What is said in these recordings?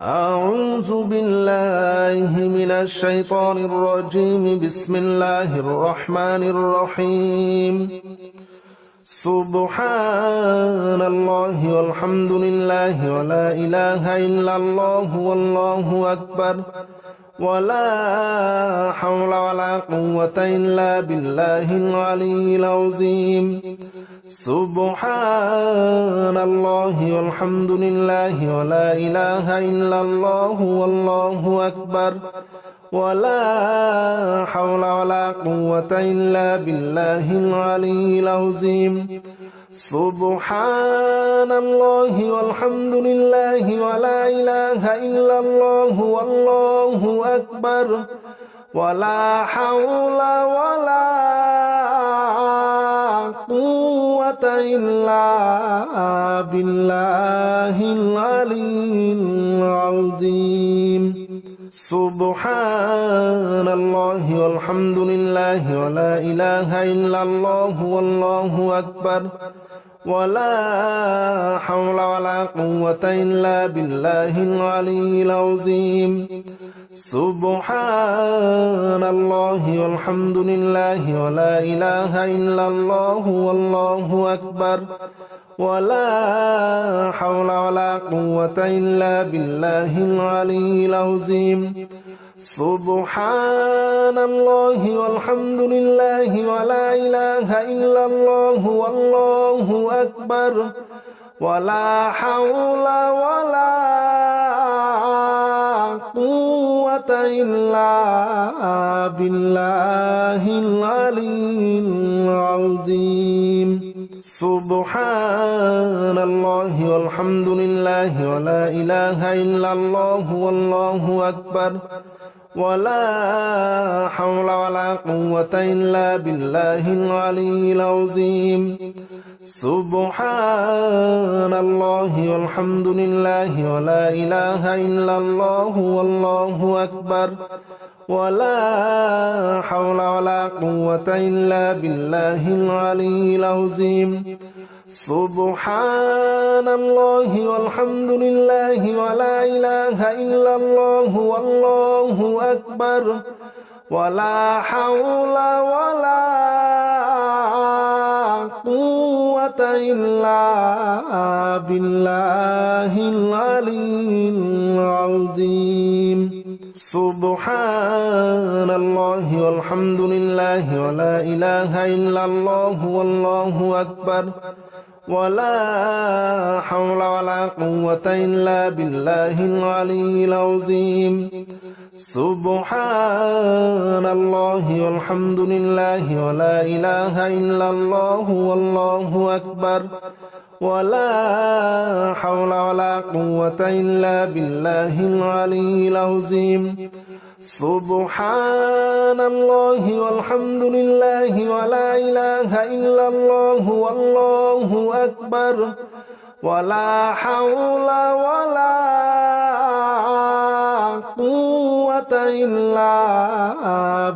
أعوذ بالله من الشيطان الرجيم. بسم الله الرحمن الرحيم. سبحان الله والحمد لله ولا إله إلا الله والله أكبر ولا حول ولا قوة إلا بالله العلي العظيم. سبحان الله والحمد لله ولا إله إلا الله والله أكبر ولا حول ولا قوة إلا بالله العلي العظيم. سبحان الله والحمد لله ولا إله إلا الله والله أكبر ولا حول ولا قوة إلا بالله العلي العظيم. سبحان الله والحمد لله ولا إله إلا الله والله أكبر ولا حول ولا قوة إلا بالله العلي العظيم. سبحان الله والحمد لله ولا إله إلا الله والله أكبر ولا حول ولا قوة إلا بالله العلي العظيم. سبحان الله والحمد لله ولا إله إلا الله والله أكبر ولا حول ولا قوة إلا بالله العلي العظيم. سبحان الله والحمد لله ولا إله إلا الله والله أكبر ولا حول ولا قوة إلا بالله العلي العظيم. سبحان الله والحمد لله ولا إله إلا الله والله أكبر ولا حول ولا قوة إلا بالله العلي العظيم. سبحان الله والحمد لله ولا إله إلا الله والله أكبر ولا حول ولا قوة إلا بالله العلي العظيم. سبحان الله والحمد لله ولا إله إلا الله والله أكبر ولا حول ولا قوة إلا بالله العلي العظيم. سبحان الله والحمد لله ولا إله إلا الله والله أكبر ولا حول ولا قوة إلا بالله العلي العظيم. سبحان الله والحمد لله ولا إله إلا الله والله أكبر ولا حول ولا قوة إلا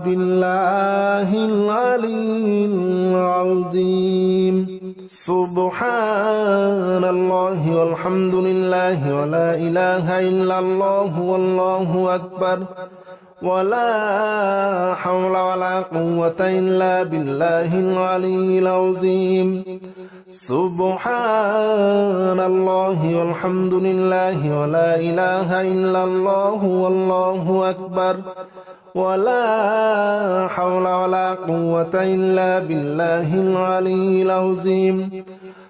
بالله العلي العظيم. سبحان الله والحمد لله ولا إله إلا الله والله أكبر ولا حول ولا قوة إلا بالله العلي العظيم. سبحان الله والحمد لله ولا إله إلا الله والله أكبر ولا حول ولا قوة إلا بالله العلي العظيم.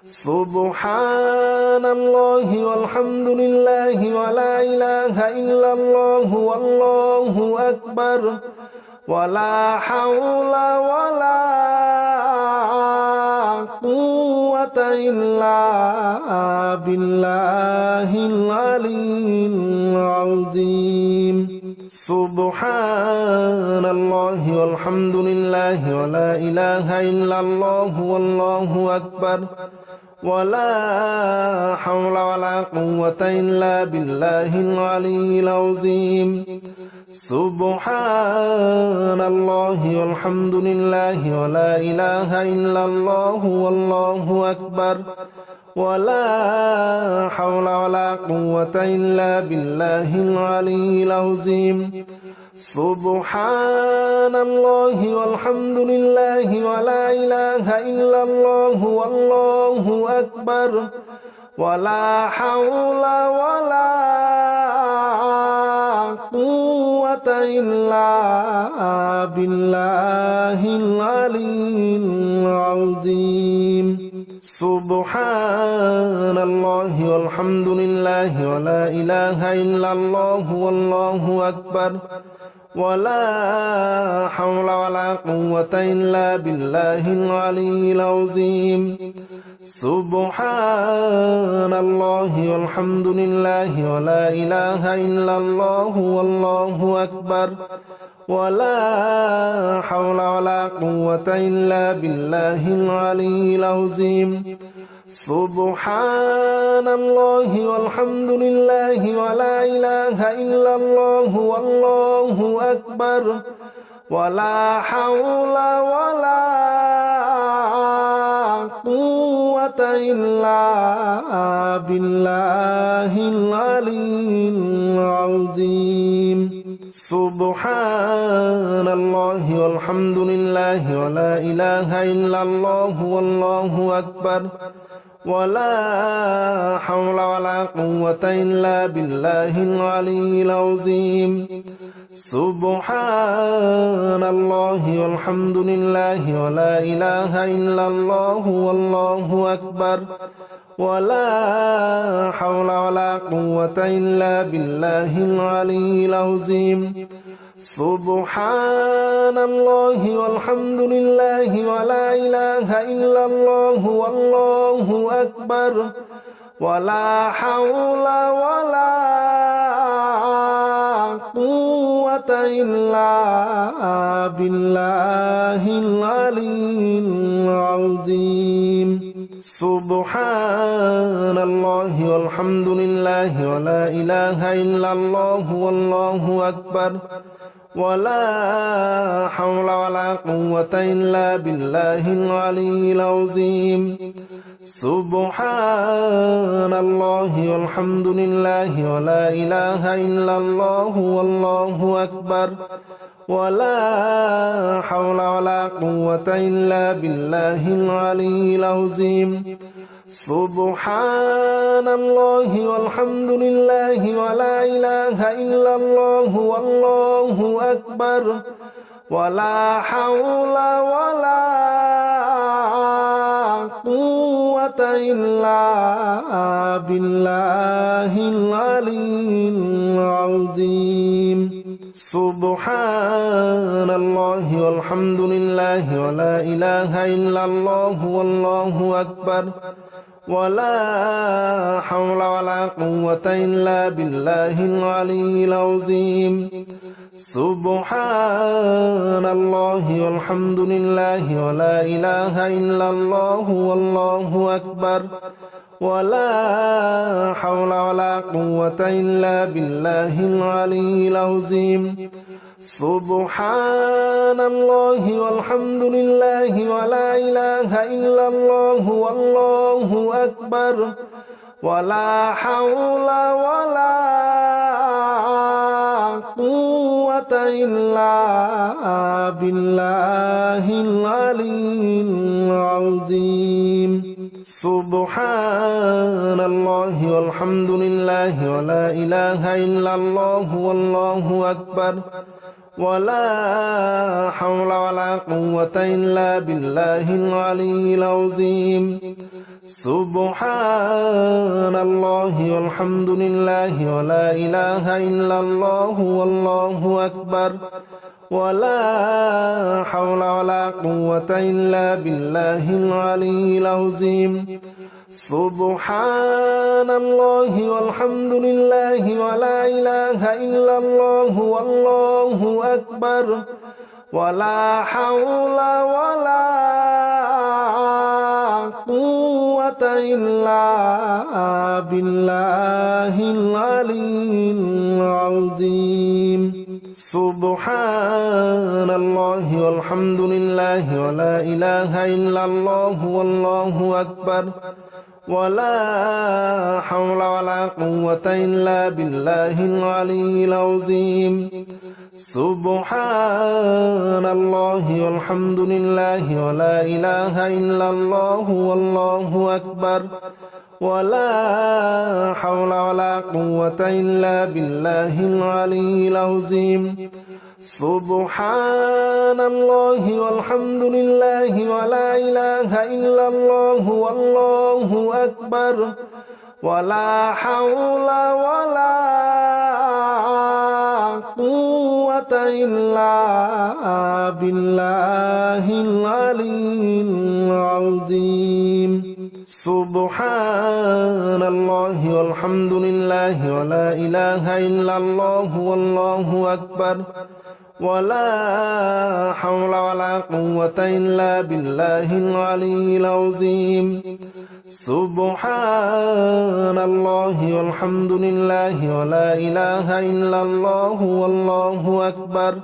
سبحان الله والحمد لله ولا إله إلا الله والله أكبر ولا حول ولا قوة إلا بالله العلي العظيم. سبحان الله والحمد لله ولا إله إلا الله والله أكبر ولا حول ولا قوة إلا بالله العلي العظيم. سبحان الله والحمد لله ولا إله إلا الله والله أكبر ولا حول ولا قوة إلا بالله العلي العظيم سبحان الله والحمد لله ولا إله إلا الله والله أكبر ولا حول ولا قوة إلا بالله العلي العظيم سبحان الله والحمد لله ولا إله إلا الله والله أكبر ولا حول ولا قوة إلا بالله العلي العظيم سبحان الله والحمد لله ولا إله إلا الله والله أكبر ولا حول ولا قوة إلا بالله العلي العظيم سبحان الله والحمد لله ولا إله إلا الله والله أكبر ولا حول ولا قوة إلا بالله العلي العظيم سبحان الله والحمد لله ولا إله إلا الله والله أكبر ولا حول ولا قوة إلا بالله العلي العظيم سبحان الله والحمد لله ولا إله إلا الله والله أكبر ولا حول ولا قوة إلا بالله العلي العظيم سبحان الله والحمد لله ولا إله إلا الله والله أكبر ولا حول ولا قوة إلا بالله العلي العظيم سبحان الله والحمد لله ولا إله إلا الله والله أكبر ولا حول ولا قوة إلا بالله العلي العظيم سبحان الله والحمد لله ولا إله إلا الله والله أكبر ولا حول ولا قوة إلا بالله العلي العظيم سبحان الله والحمد لله ولا إله إلا الله والله أكبر ولا حول ولا قوة إلا بالله العلي العظيم سبحان الله والحمد لله ولا إله إلا الله والله أكبر ولا حول ولا قوة إلا بالله العلي العظيم سبحان الله والحمد لله ولا إله إلا الله والله أكبر ولا حول ولا قوة إلا بالله العلي العظيم سبحان الله والحمد لله ولا إله إلا الله والله أكبر ولا حول ولا قوة إلا بالله العلي العظيم سبحان الله والحمد لله ولا إله إلا الله والله أكبر ولا حول ولا قوة إلا بالله العلي العظيم سبحان الله والحمد لله ولا إله إلا الله والله أكبر ولا حول ولا قوة إلا بالله العلي العظيم سبحان الله والحمد لله ولا إله إلا الله والله أكبر ولا حول ولا قوة إلا بالله العلي العظيم سبحان الله والحمد لله ولا إله إلا الله والله أكبر ولا حول ولا قوة إلا بالله العلي العظيم سبحان الله والحمد لله ولا إله إلا الله والله أكبر ولا حول ولا قوة إلا بالله العلي العظيم سبحان الله والحمد لله ولا إله إلا الله والله أكبر ولا حول ولا قوة إلا بالله العلي العظيم سبحان الله والحمد لله ولا إله إلا الله والله أكبر ولا حول ولا قوة إلا بالله العلي العظيم سبحان الله والحمد لله ولا إله إلا الله والله أكبر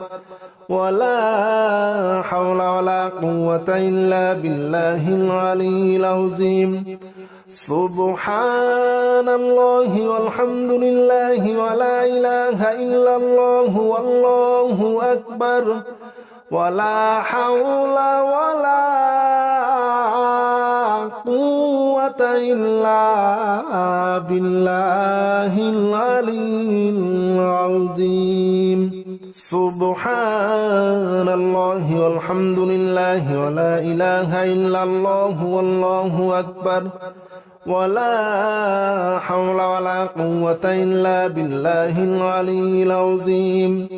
ولا حول ولا قوة إلا بالله العلي العظيم سبحان الله والحمد لله ولا إله إلا الله والله أكبر ولا حول ولا قوة إلا بالله العلي العظيم سبحان الله والحمد لله ولا إله إلا الله والله أكبر ولا حول ولا قوة إلا بالله العلي العظيم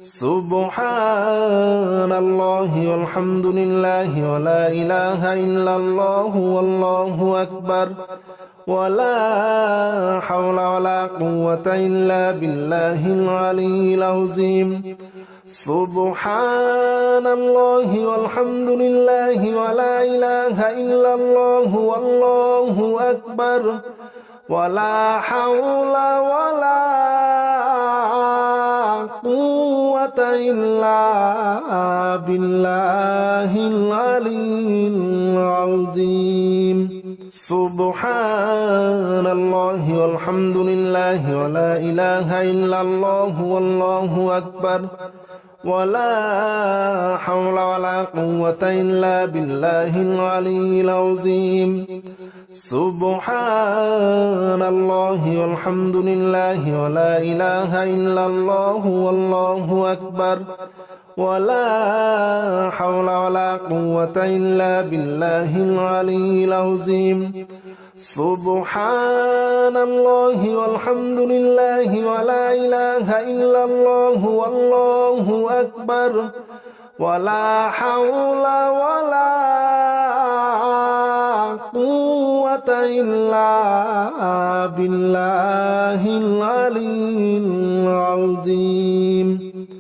سبحان الله والحمد لله ولا إله إلا الله والله أكبر ولا حول ولا قوة إلا بالله العلي العظيم سبحان الله والحمد لله ولا إله إلا الله والله أكبر ولا حول ولا قوة إلا بالله العلي العظيم سبحان الله والحمد لله ولا إله إلا الله والله أكبر ولا حول ولا قوة إلا بالله العلي العظيم سبحان الله والحمد لله ولا إله إلا الله والله أكبر ولا حول ولا قوة إلا بالله العلي العظيم سبحان الله والحمد لله ولا إله إلا الله والله أكبر ولا حول ولا قوة إلا بالله العلي العظيم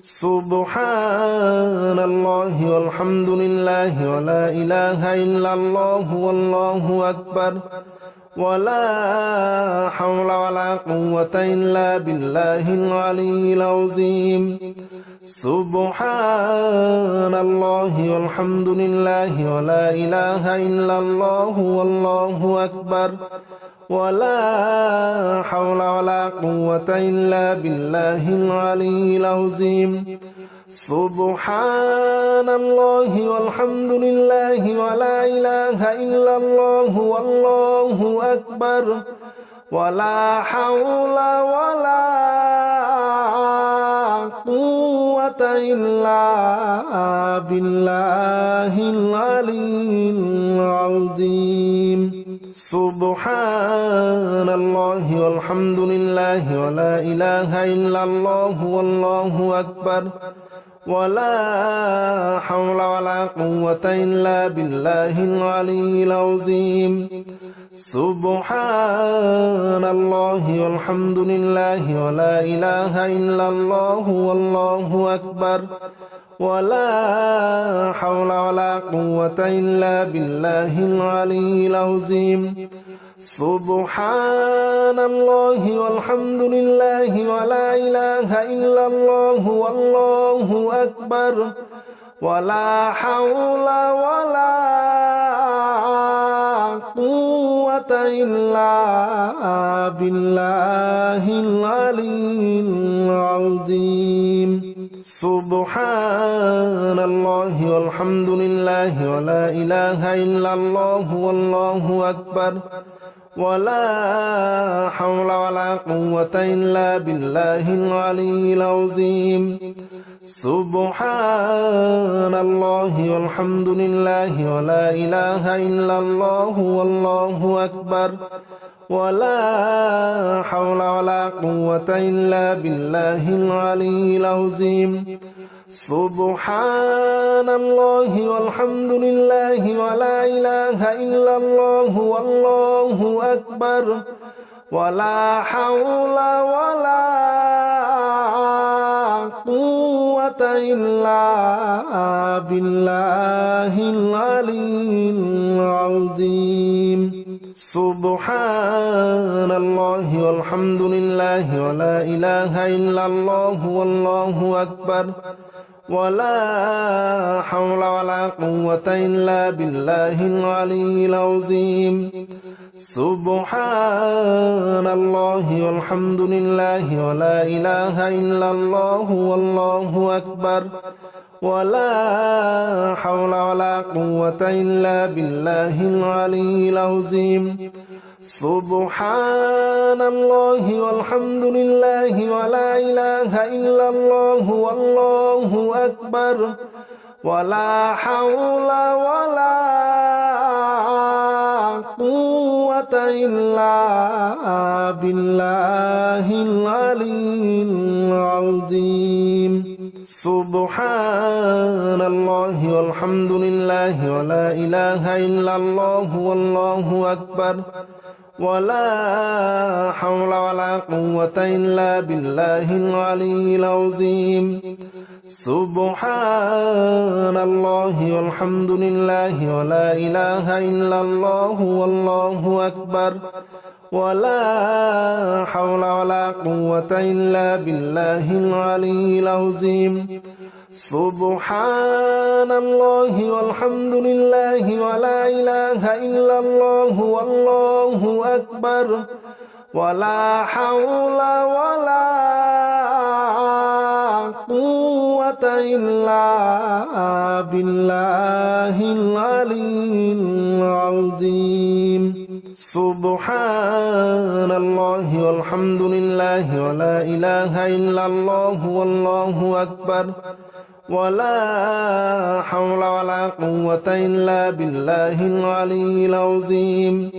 سبحان الله والحمد لله ولا إله إلا الله والله أكبر ولا حول ولا قوة إلا بالله العلي العظيم سبحان الله والحمد لله ولا إله إلا الله والله أكبر ولا حول ولا قوة إلا بالله العلي العظيم سبحان الله والحمد لله ولا إله إلا الله والله أكبر ولا حول ولا قوة إلا بالله العلي العظيم سبحان الله والحمد لله ولا إله إلا الله والله أكبر ولا حول ولا قوة إلا بالله العلي العظيم سبحان الله والحمد لله ولا إله إلا الله والله أكبر ولا حول ولا قوة إلا بالله العلي العظيم سبحان الله والحمد لله ولا إله إلا الله والله أكبر ولا حول ولا قوة إلا بالله العلي العظيم سبحان الله والحمد لله ولا إله إلا الله والله أكبر ولا حول ولا قوة إلا بالله العلي العظيم سبحان الله والحمد لله ولا إله إلا الله والله أكبر ولا حول ولا قوة إلا بالله العلي العظيم سبحان الله والحمد لله ولا إله إلا الله والله أكبر ولا حول ولا قوة إلا بالله العلي العظيم سبحان الله والحمد لله ولا إله إلا الله والله أكبر ولا حول ولا قوة إلا بالله العلي العظيم سبحان الله والحمد لله ولا إله إلا الله والله أكبر ولا حول ولا قوة إلا بالله العلي العظيم سبحان الله والحمد لله ولا إله إلا الله والله أكبر ولا حول ولا قوة إلا بالله العلي العظيم سبحان الله والحمد لله ولا إله إلا الله والله أكبر ولا حول ولا قوة إلا بالله العلي العظيم سبحان الله والحمد لله ولا إله إلا الله والله أكبر ولا حول ولا قوة إلا بالله العلي العظيم سبحان الله والحمد لله ولا إله إلا الله والله أكبر ولا حول ولا قوة إلا بالله العلي العظيم سبحان الله والحمد لله ولا إله إلا الله والله أكبر ولا حول ولا قوة إلا بالله العلي العظيم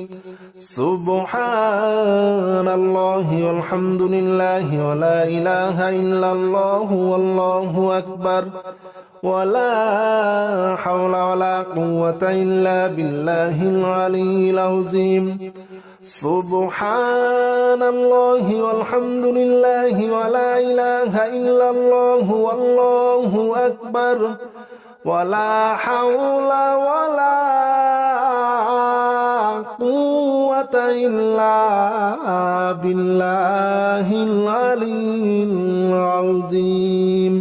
سبحان الله والحمد لله ولا إله إلا الله والله أكبر ولا حول ولا قوة إلا بالله العلي العظيم سبحان الله والحمد لله ولا إله إلا الله والله أكبر ولا حول ولا قوة إلا بالله العلي العظيم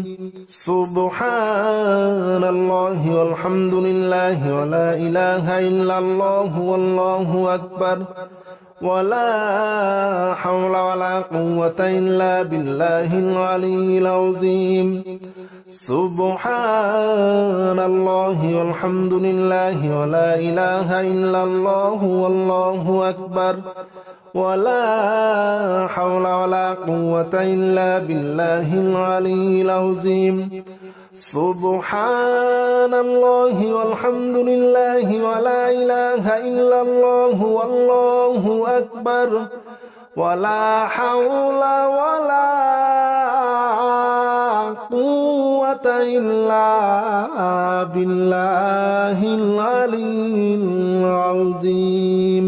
سبحان الله والحمد لله ولا إله إلا الله والله أكبر ولا حول ولا قوة إلا بالله العلي العظيم سبحان الله والحمد لله ولا إله إلا الله والله أكبر ولا حول ولا قوة إلا بالله العلي العظيم سبحان الله والحمد لله ولا إله إلا الله والله أكبر ولا حول ولا قوة إلا بالله العلي العظيم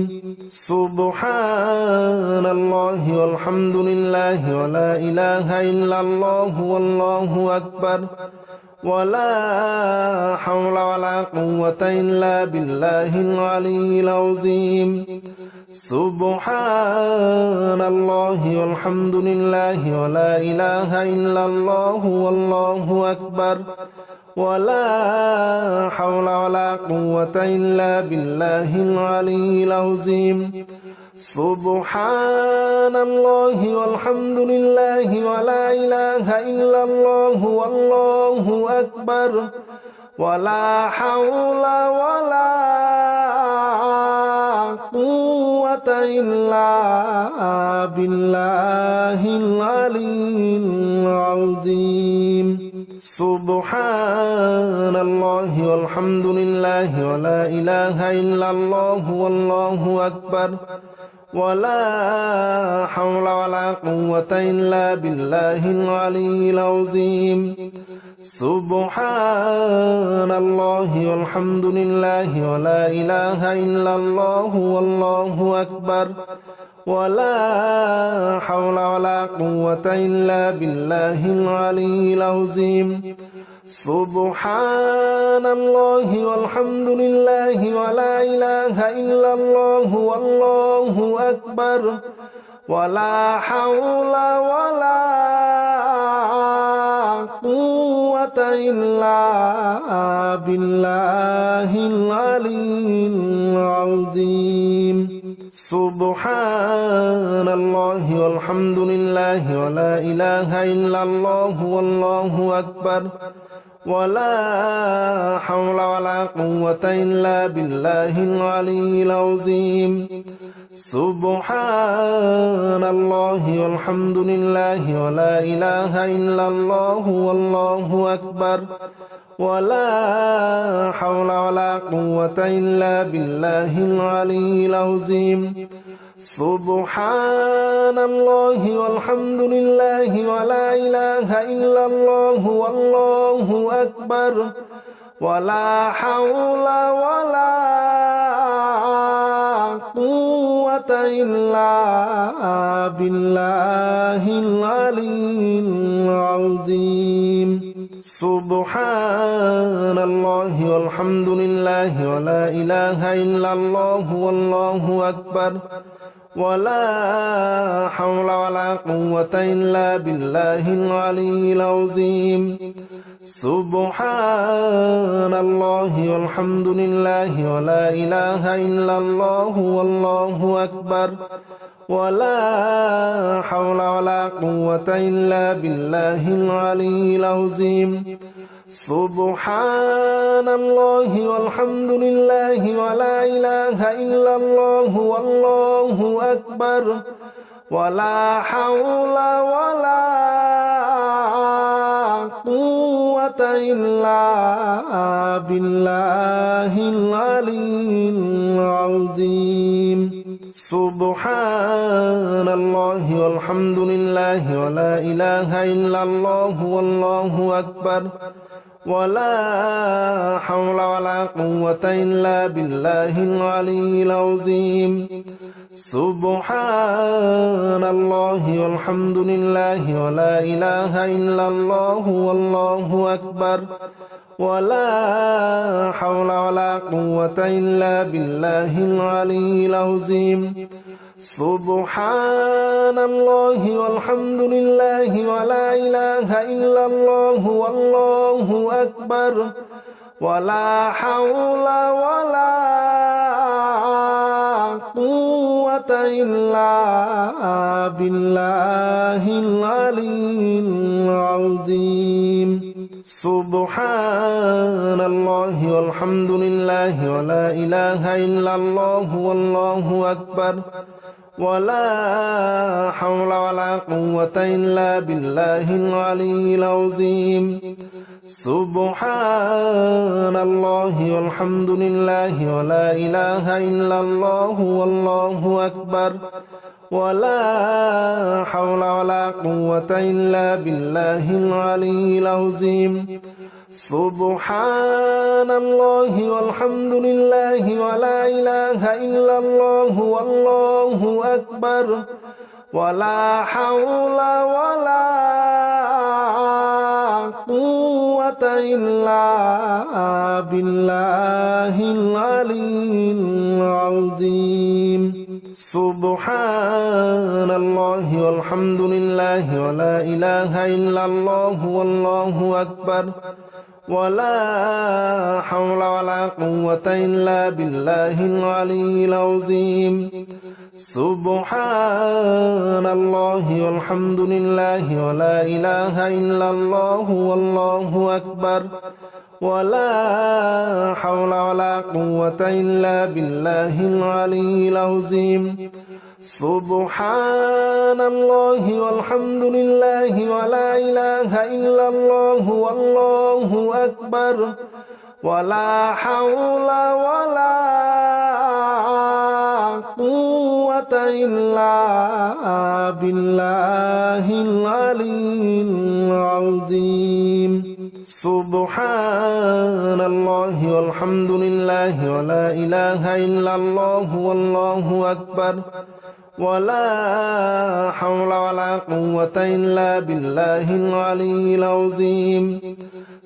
سبحان الله والحمد لله ولا إله إلا الله والله أكبر ولا حول ولا قوة إلا بالله العلي العظيم سبحان الله والحمد لله ولا إله إلا الله والله أكبر ولا حول ولا قوة إلا بالله العلي العظيم سبحان الله والحمد لله ولا إله إلا الله والله أكبر ولا حول ولا قوة إلا بالله العلي العظيم سبحان الله والحمد لله ولا إله إلا الله والله أكبر ولا حول ولا قوة إلا بالله العلي العظيم سبحان الله والحمد لله ولا إله إلا الله والله أكبر ولا حول ولا قوة إلا بالله العلي العظيم سبحان الله والحمد لله ولا إله إلا الله والله أكبر ولا حول ولا قوة إلا بالله العلي العظيم سبحان الله والحمد لله ولا إله إلا الله والله أكبر ولا حول ولا قوة إلا بالله العلي العظيم سبحان الله والحمد لله ولا إله إلا الله والله أكبر ولا حول ولا قوة إلا بالله العلي العظيم سبحان الله والحمد لله ولا إله إلا الله والله أكبر ولا حول ولا قوة إلا بالله العلي العظيم سبحان الله والحمد لله ولا إله إلا الله والله أكبر ولا حول ولا قوة إلا بالله العلي العظيم سبحان الله والحمد لله ولا إله إلا الله والله أكبر ولا حول ولا قوة إلا بالله العلي العظيم سبحان الله والحمد لله ولا إله إلا الله والله أكبر ولا حول ولا قوة إلا بالله العلي العظيم سبحان الله والحمد لله ولا إله إلا الله والله أكبر ولا حول ولا قوة إلا بالله العلي العظيم سبحان الله والحمد لله ولا إله إلا الله والله أكبر ولا حول ولا قوة إلا بالله العلي العظيم سبحان الله والحمد لله ولا إله إلا الله والله أكبر ولا حول ولا قوة إلا بالله العلي العظيم سبحان الله والحمد لله ولا إله إلا الله والله أكبر ولا حول ولا قوة إلا بالله العلي العظيم سبحان الله والحمد لله ولا إله إلا الله والله أكبر ولا حول ولا قوة إلا بالله العلي العظيم سبحان الله والحمد لله ولا إله إلا الله والله أكبر ولا حول ولا قوة إلا بالله العلي العظيم سبحان الله والحمد لله ولا إله إلا الله والله أكبر ولا حول ولا قوة إلا بالله العلي العظيم سبحان الله والحمد لله ولا إله إلا الله والله أكبر ولا حول ولا قوة إلا بالله العلي العظيم سبحان الله والحمد لله ولا إله إلا الله والله أكبر ولا حول ولا قوة إلا بالله العلي العظيم سبحان الله والحمد لله ولا إله إلا الله والله أكبر ولا حول ولا قوة إلا بالله العلي العظيم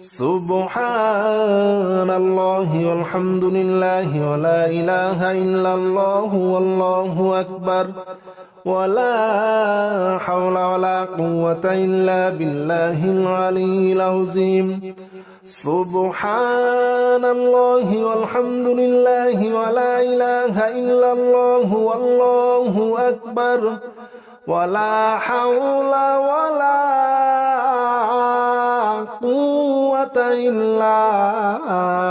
سبحان الله والحمد لله ولا إله إلا الله والله أكبر ولا حول ولا قوة إلا بالله العلي العظيم سبحان الله والحمد لله ولا إله إلا الله والله أكبر ولا حول ولا قوة إلا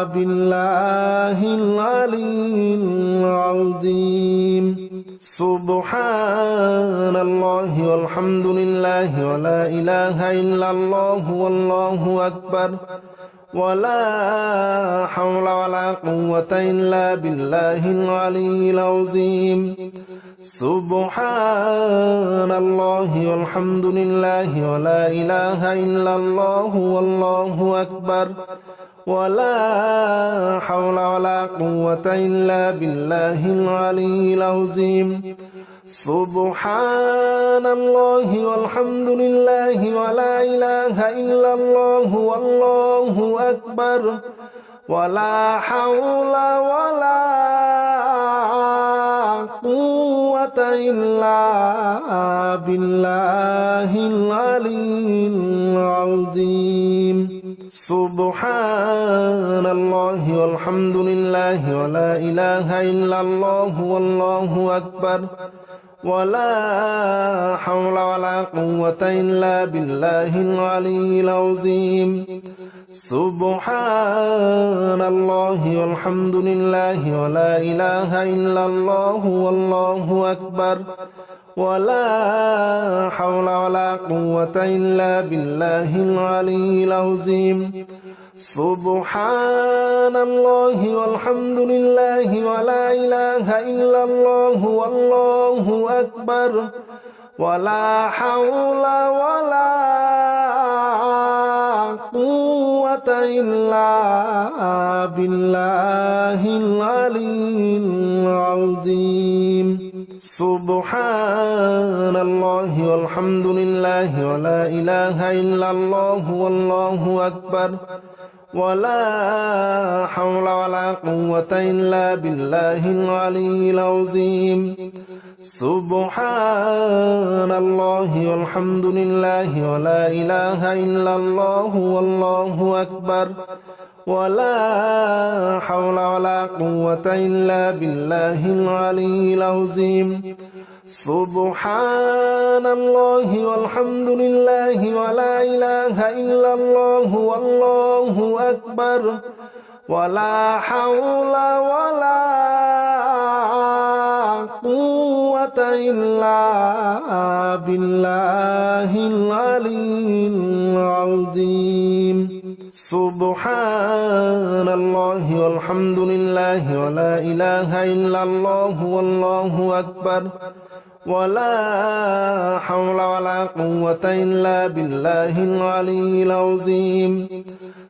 بالله العلي العظيم سبحان الله والحمد لله ولا إله إلا الله والله أكبر ولا حول ولا قوة إلا بالله العلي العظيم سبحان الله والحمد لله ولا إله إلا الله والله أكبر ولا حول ولا قوة إلا بالله العلي العظيم سبحان الله والحمد لله ولا إله إلا الله والله أكبر ولا حول ولا قوة إلا بالله العلي العظيم سبحان الله والحمد لله ولا إله إلا الله والله أكبر ولا حول ولا قوة إلا بالله العلي العظيم سبحان الله والحمد لله ولا إله إلا الله والله أكبر ولا حول ولا قوة إلا بالله العلي العظيم سبحان الله والحمد لله ولا إله إلا الله والله أكبر ولا حول ولا قوة إلا بالله العلي العظيم سبحان الله والحمد لله ولا إله إلا الله والله أكبر ولا حول ولا قوة إلا بالله العلي العظيم سبحان الله والحمد لله ولا إله إلا الله والله أكبر ولا حول ولا قوة إلا بالله العلي العظيم سبحان الله والحمد لله ولا إله إلا الله والله أكبر ولا حول ولا قوة إلا بالله العلي العظيم سبحان الله والحمد لله ولا إله إلا الله والله أكبر ولا حول ولا قوة إلا بالله العلي العظيم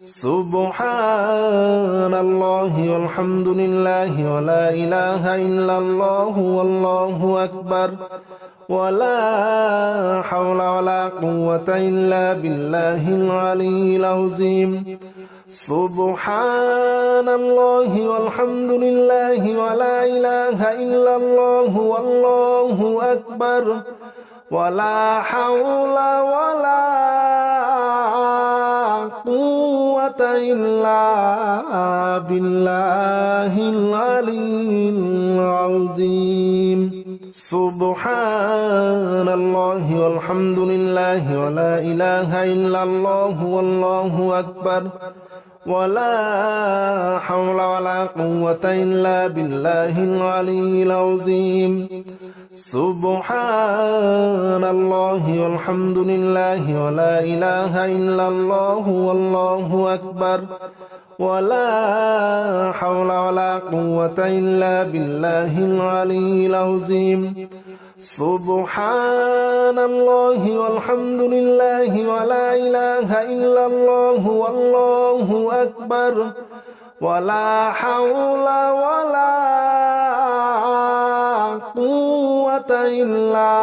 سبحان الله والحمد لله ولا إله إلا الله والله أكبر ولا حول ولا قوة إلا بالله العلي العظيم سبحان الله والحمد لله ولا إله إلا الله والله أكبر ولا حول ولا قوة قوة إلا بالله العلي العظيم سبحان الله والحمد لله ولا إله إلا الله والله أكبر ولا حول ولا قوة إلا بالله العلي العظيم سبحان الله والحمد لله ولا إله إلا الله والله أكبر ولا حول ولا قوة إلا بالله العلي العظيم سبحان الله والحمد لله ولا إله إلا الله والله أكبر ولا حول ولا قوة إلا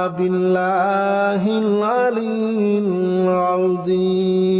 بالله العلي العظيم